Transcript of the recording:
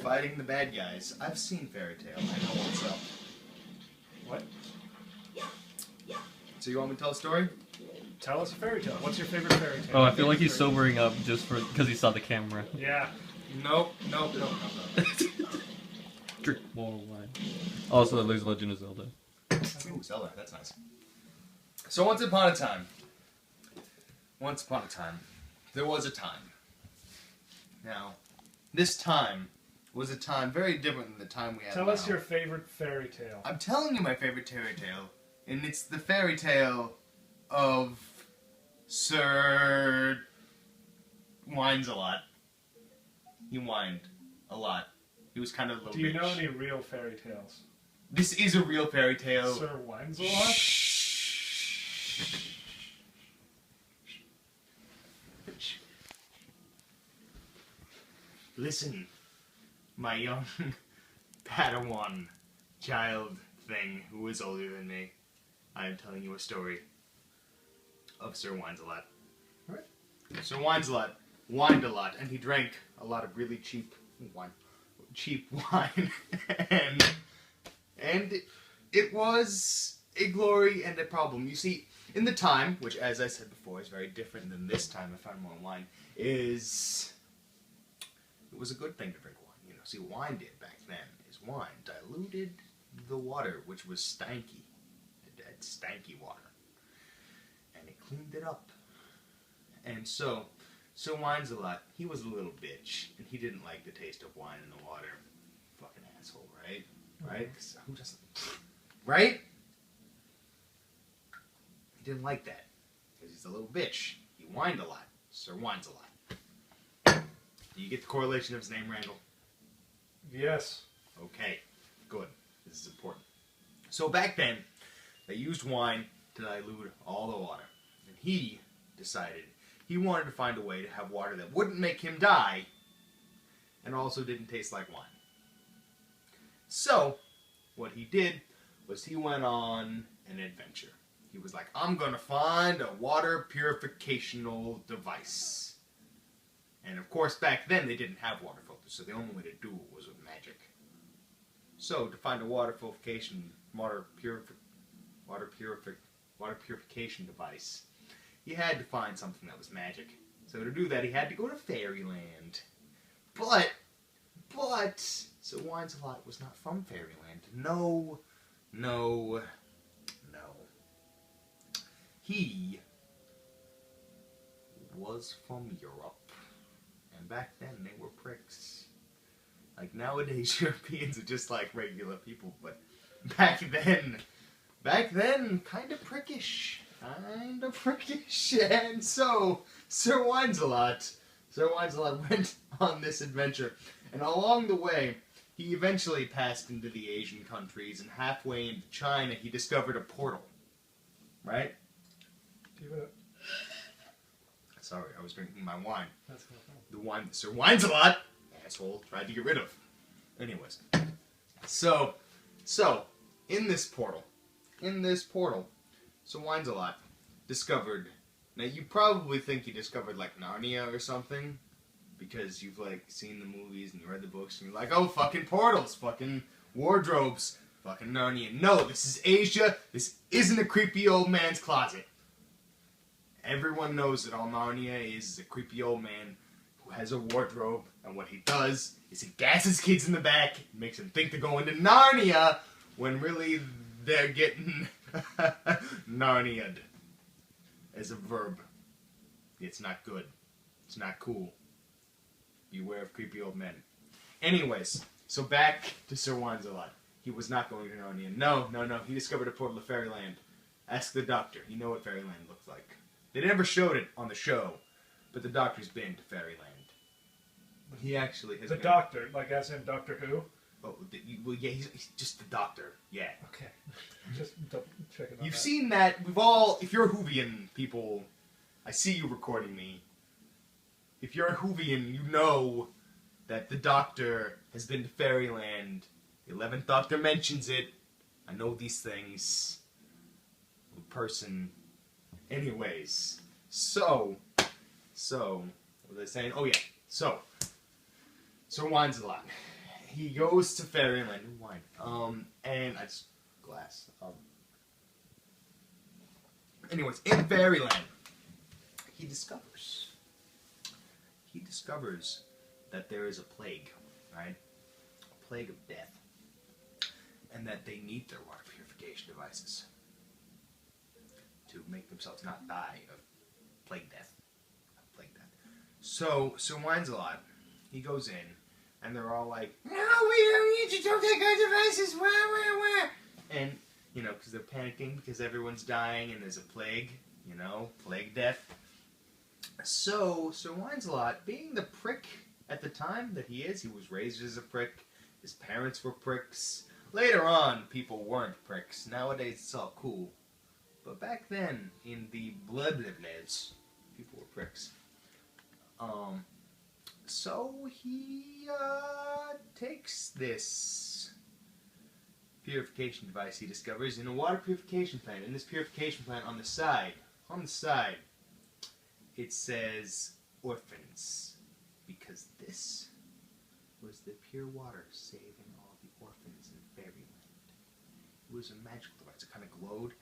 fighting the bad guys. I've seen Fairy Tail. I know what's up. What? So you want me to tell a story? Tell us a fairy tale. What's your favorite fairy tale? Oh, I feel like he's sobering up just because he saw the camera. Yeah. Nope. Drink more wine. Also, there's Legend of Zelda. Ooh, Zelda. That's nice. So once upon a time, there was a time. Now, this time was a time very different than the time we have now. Tell us your favorite fairy tale. I'm telling you my favorite fairy tale, and it's the fairy tale of Sir Whines a lot. He whined a lot. He was kind of a little Do you bitch. know any real fairy tales? This is a real fairy tale. Sir Whines a lot? Listen, my young Padawan child thing who is older than me. I am telling you a story of Sir Whines-a-Lot. Right. Sir Whines-a-Lot whined a lot, and he drank a lot of really cheap wine. and it was a glory and a problem. You see, in the time, which as I said before is very different than this time I found more wine, it was a good thing to drink wine. You know, see, wine did back then is wine diluted the water, which was stanky. It had stanky water. And it cleaned it up. And so Whines-a-Lot, he was a little bitch, and he didn't like the taste of wine in the water. Fucking asshole, right? Right? 'Cause who doesn't? Right? He didn't like that. Because he's a little bitch. He whined a lot. Sir Whines-a-Lot. Do you get the correlation of his name, Randall? Yes. Okay, good. This is important. So back then, they used wine to dilute all the water. And he decided he wanted to find a way to have water that wouldn't make him die and also didn't taste like wine. So, what he did was he went on an adventure. He was like, I'm going to find a water purificational device. And of course, back then they didn't have water filters, so the only way to do it was with magic. So, to find a water purification device, he had to find something that was magic. So to do that, he had to go to Fairyland. But, Sir Whines-a-Lot was not from Fairyland. No. He was from Europe. And back then, they were pricks. Like, nowadays, Europeans are just like regular people, but back then, kind of prickish. And so, Sir Whines-a-Lot went on this adventure, and along the way, he eventually passed into the Asian countries, and halfway into China, he discovered a portal. Right? Give it. Sorry, I was drinking my wine. That's no problem. The wine that Sir Whines-a-Lot, asshole, tried to get rid of. Anyways. So, in this portal, Sir Whines-a-Lot discovered, now you probably think he discovered like Narnia or something, because you've like seen the movies and you read the books and you're like, oh, fucking portals, fucking wardrobes, fucking Narnia. No, this is Asia, this isn't a creepy old man's closet. Everyone knows that all Narnia is a creepy old man who has a wardrobe, and what he does is he gasses kids in the back, makes them think they're going to Narnia, when really they're getting Narnia'd as a verb. It's not good. It's not cool. Beware of creepy old men. Anyways, so back to Sir Whines-a-Lot. He was not going to Narnia. No. He discovered a portal to Fairyland. Ask the doctor. You know what Fairyland looks like. They never showed it on the show, but the doctor's been to Fairyland. He actually has The been. doctor, like as in Doctor Who? Oh, well, yeah, he's just the doctor. Yeah. Okay. Just double checking on You've that. seen that. We've all. If you're a Whovian, people, I see you recording me. If you're a Whovian, you know that the Doctor has been to Fairyland. The 11th Doctor mentions it. I know these things. I'm a person. Anyways, so, what was I saying? Oh yeah, so Whines-a-Lot. he goes to Fairyland. New wine. And I just glass. Anyways, in Fairyland, he discovers that there is a plague, right? A plague of death, and that they need their water purification devices to make themselves not die of plague death. So Sir Wines-a-Lot, he goes in, and they're all like, "No, we don't need you. Don't take our devices. Where? And you know, because they're panicking because everyone's dying and there's a plague. You know, plague death. So Sir Wines-a-Lot, being the prick at the time that he was raised as a prick. His parents were pricks. Later on, people weren't pricks. Nowadays, it's all cool. But back then, in the blah blah blahs, people were pricks. So he takes this purification device he discovers in a water purification plant. In this purification plant, on the side, it says orphans, because this was the pure water saving all the orphans in Fairyland. It was a magical device. It kind of glowed.